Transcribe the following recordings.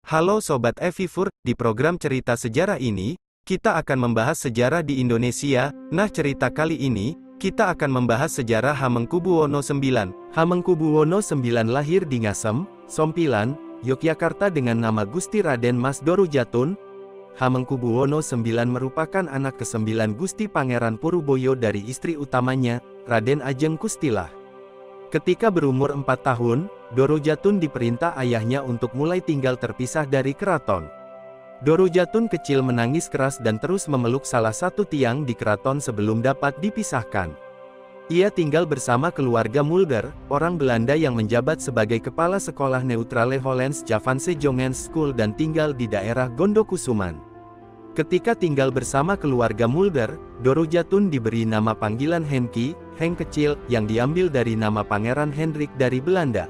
Halo Sobat Evivur, di program cerita sejarah ini, kita akan membahas sejarah di Indonesia. Nah, cerita kali ini, kita akan membahas sejarah Hamengkubuwono IX. Hamengkubuwono IX lahir di Ngasem, Sompilan, Yogyakarta dengan nama Gusti Raden Mas Dorojatun. Hamengkubuwono IX merupakan anak ke-9 Gusti Pangeran Puruboyo dari istri utamanya, Raden Ajeng Kustilah. Ketika berumur 4 tahun, Dorojatun diperintah ayahnya untuk mulai tinggal terpisah dari keraton. Dorojatun kecil menangis keras dan terus memeluk salah satu tiang di keraton sebelum dapat dipisahkan. Ia tinggal bersama keluarga Mulder, orang Belanda yang menjabat sebagai kepala sekolah Neutrale Hollands Javanse Jongens School dan tinggal di daerah Gondokusuman. Ketika tinggal bersama keluarga Mulder, Dorojatun diberi nama panggilan Henki, Henk kecil, yang diambil dari nama Pangeran Hendrik dari Belanda.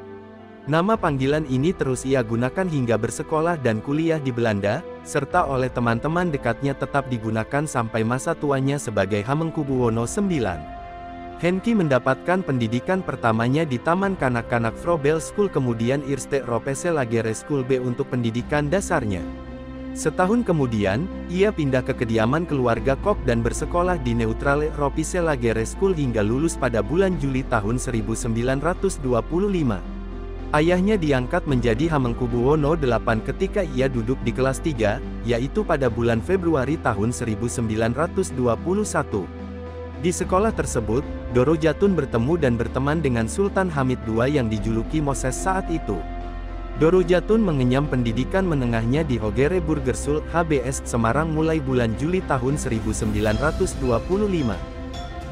Nama panggilan ini terus ia gunakan hingga bersekolah dan kuliah di Belanda, serta oleh teman-teman dekatnya tetap digunakan sampai masa tuanya sebagai Hamengkubuwono IX. Henki mendapatkan pendidikan pertamanya di Taman Kanak-kanak Frobel School, kemudian Eerste Europese Lagere School B untuk pendidikan dasarnya. Setahun kemudian, ia pindah ke kediaman keluarga Kok dan bersekolah di Neutrale Europese Lagere School hingga lulus pada bulan Juli tahun 1925. Ayahnya diangkat menjadi Hamengkubuwono VIII ketika ia duduk di kelas 3, yaitu pada bulan Februari tahun 1921. Di sekolah tersebut, Dorojatun bertemu dan berteman dengan Sultan Hamid II yang dijuluki Moses saat itu. Dorojatun mengenyam pendidikan menengahnya di Hogere Burgerschule HBS Semarang mulai bulan Juli tahun 1925.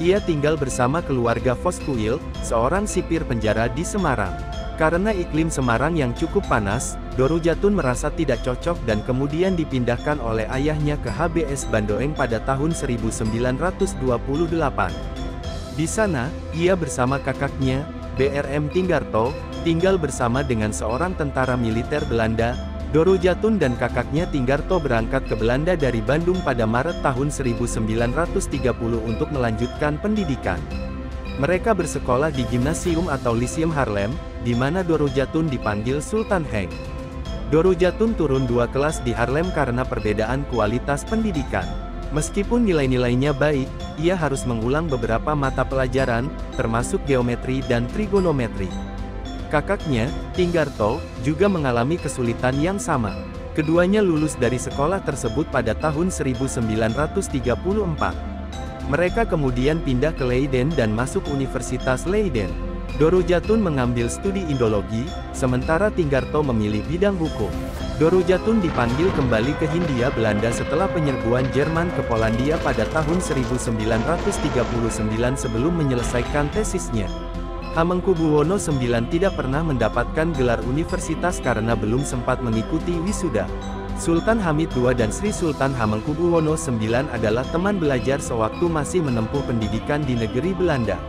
Ia tinggal bersama keluarga Voskuil, seorang sipir penjara di Semarang. Karena iklim Semarang yang cukup panas, Dorojatun merasa tidak cocok dan kemudian dipindahkan oleh ayahnya ke HBS Bandoeng pada tahun 1928. Di sana, ia bersama kakaknya, BRM Tinggarto, tinggal bersama dengan seorang tentara militer Belanda. Dorojatun dan kakaknya Tinggarto berangkat ke Belanda dari Bandung pada Maret tahun 1930 untuk melanjutkan pendidikan. Mereka bersekolah di Gimnasium atau Lyceum Haarlem, di mana Dorojatun dipanggil Sultan Henk. Dorojatun turun 2 kelas di Haarlem karena perbedaan kualitas pendidikan. Meskipun nilai-nilainya baik, ia harus mengulang beberapa mata pelajaran, termasuk geometri dan trigonometri. Kakaknya, Tinggarto, juga mengalami kesulitan yang sama. Keduanya lulus dari sekolah tersebut pada tahun 1934. Mereka kemudian pindah ke Leiden dan masuk Universitas Leiden. Dorojatun mengambil studi Indologi, sementara Tinggarto memilih bidang hukum. Dorojatun dipanggil kembali ke Hindia Belanda setelah penyerbuan Jerman ke Polandia pada tahun 1939 sebelum menyelesaikan tesisnya. Hamengkubuwono IX tidak pernah mendapatkan gelar universitas karena belum sempat mengikuti wisuda. Sultan Hamid II dan Sri Sultan Hamengkubuwono IX adalah teman belajar sewaktu masih menempuh pendidikan di negeri Belanda.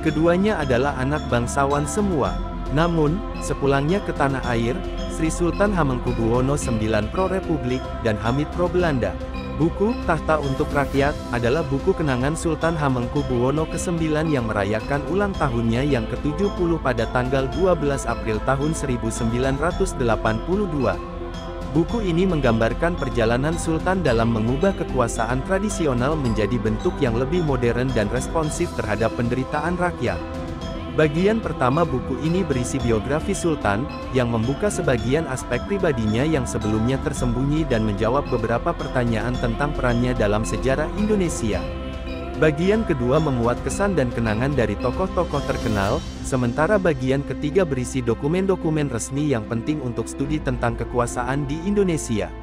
Keduanya adalah anak bangsawan semua. Namun, sepulangnya ke tanah air, Sri Sultan Hamengkubuwono IX pro-republik, dan Hamid pro-Belanda. Buku Tahta untuk Rakyat adalah buku kenangan Sultan Hamengkubuwono ke-9 yang merayakan ulang tahunnya yang ke-70 pada tanggal 12 April tahun 1982. Buku ini menggambarkan perjalanan Sultan dalam mengubah kekuasaan tradisional menjadi bentuk yang lebih modern dan responsif terhadap penderitaan rakyat. Bagian pertama buku ini berisi biografi Sultan, yang membuka sebagian aspek pribadinya yang sebelumnya tersembunyi dan menjawab beberapa pertanyaan tentang perannya dalam sejarah Indonesia. Bagian kedua memuat kesan dan kenangan dari tokoh-tokoh terkenal, sementara bagian ketiga berisi dokumen-dokumen resmi yang penting untuk studi tentang kekuasaan di Indonesia.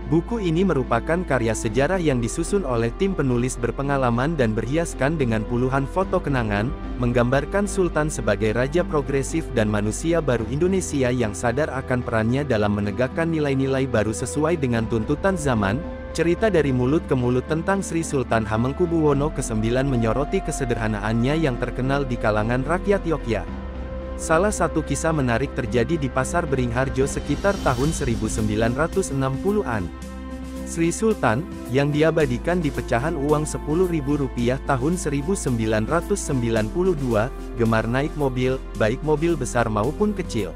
Buku ini merupakan karya sejarah yang disusun oleh tim penulis berpengalaman dan berhiaskan dengan puluhan foto kenangan, menggambarkan Sultan sebagai raja progresif dan manusia baru Indonesia yang sadar akan perannya dalam menegakkan nilai-nilai baru sesuai dengan tuntutan zaman. Cerita dari mulut ke mulut tentang Sri Sultan Hamengkubuwono ke-9 menyoroti kesederhanaannya yang terkenal di kalangan rakyat Yogyakarta. Salah satu kisah menarik terjadi di Pasar Beringharjo sekitar tahun 1960-an. Sri Sultan, yang diabadikan di pecahan uang Rp10.000 tahun 1992, gemar naik mobil, baik mobil besar maupun kecil.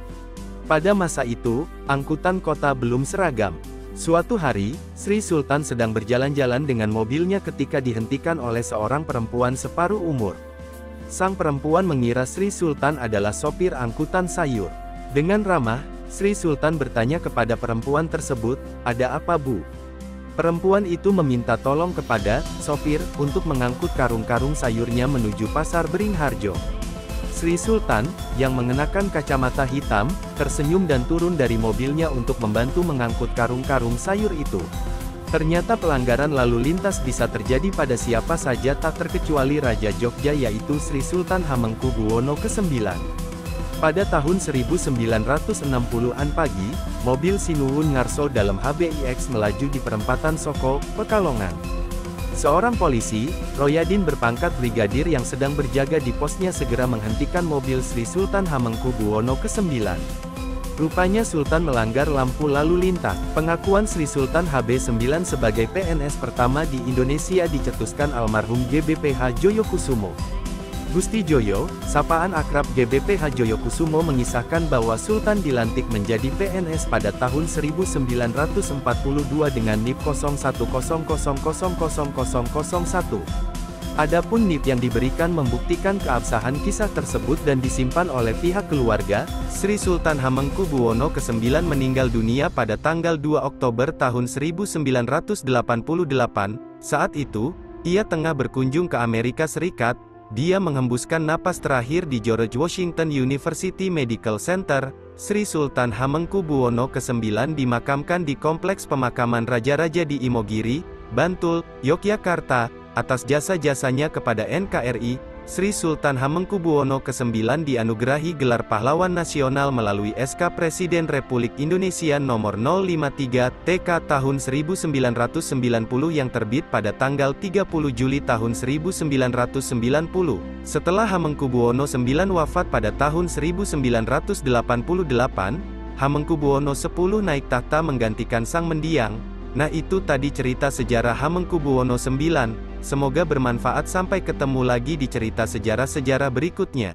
Pada masa itu, angkutan kota belum seragam. Suatu hari, Sri Sultan sedang berjalan-jalan dengan mobilnya ketika dihentikan oleh seorang perempuan separuh umur. Sang perempuan mengira Sri Sultan adalah sopir angkutan sayur. Dengan ramah, Sri Sultan bertanya kepada perempuan tersebut, "Ada apa, Bu?" Perempuan itu meminta tolong kepada sopir untuk mengangkut karung-karung sayurnya menuju pasar Beringharjo. Sri Sultan, yang mengenakan kacamata hitam, tersenyum dan turun dari mobilnya untuk membantu mengangkut karung-karung sayur itu. Ternyata pelanggaran lalu lintas bisa terjadi pada siapa saja tak terkecuali Raja Jogja yaitu Sri Sultan Hamengkubuwono ke-9. Pada tahun 1960-an pagi, mobil Sinuwun Ngarso dalam HBIX melaju di perempatan Soko, Pekalongan. Seorang polisi, Royadin berpangkat brigadir yang sedang berjaga di posnya segera menghentikan mobil Sri Sultan Hamengkubuwono ke-9. Rupanya Sultan melanggar lampu lalu lintas. Pengakuan Sri Sultan HB9 sebagai PNS pertama di Indonesia dicetuskan almarhum GBPH Joyokusumo. Gusti Joyo, sapaan akrab GBPH Joyokusumo mengisahkan bahwa Sultan dilantik menjadi PNS pada tahun 1942 dengan NIP 0100000001. Adapun NIP yang diberikan membuktikan keabsahan kisah tersebut dan disimpan oleh pihak keluarga. Sri Sultan Hamengkubuwono ke-9 meninggal dunia pada tanggal 2 Oktober tahun 1988. Saat itu, ia tengah berkunjung ke Amerika Serikat. Dia menghembuskan napas terakhir di George Washington University Medical Center. Sri Sultan Hamengkubuwono ke-9 dimakamkan di Kompleks Pemakaman Raja-Raja di Imogiri, Bantul, Yogyakarta. Atas jasa-jasanya kepada NKRI, Sri Sultan Hamengkubuwono ke-9 dianugerahi gelar pahlawan nasional melalui SK Presiden Republik Indonesia nomor 053 TK tahun 1990 yang terbit pada tanggal 30 Juli tahun 1990. Setelah Hamengkubuwono IX wafat pada tahun 1988, Hamengkubuwono X naik tahta menggantikan sang mendiang. Nah, itu tadi cerita sejarah Hamengkubuwono IX. Semoga bermanfaat. Sampai ketemu lagi di cerita sejarah-sejarah berikutnya.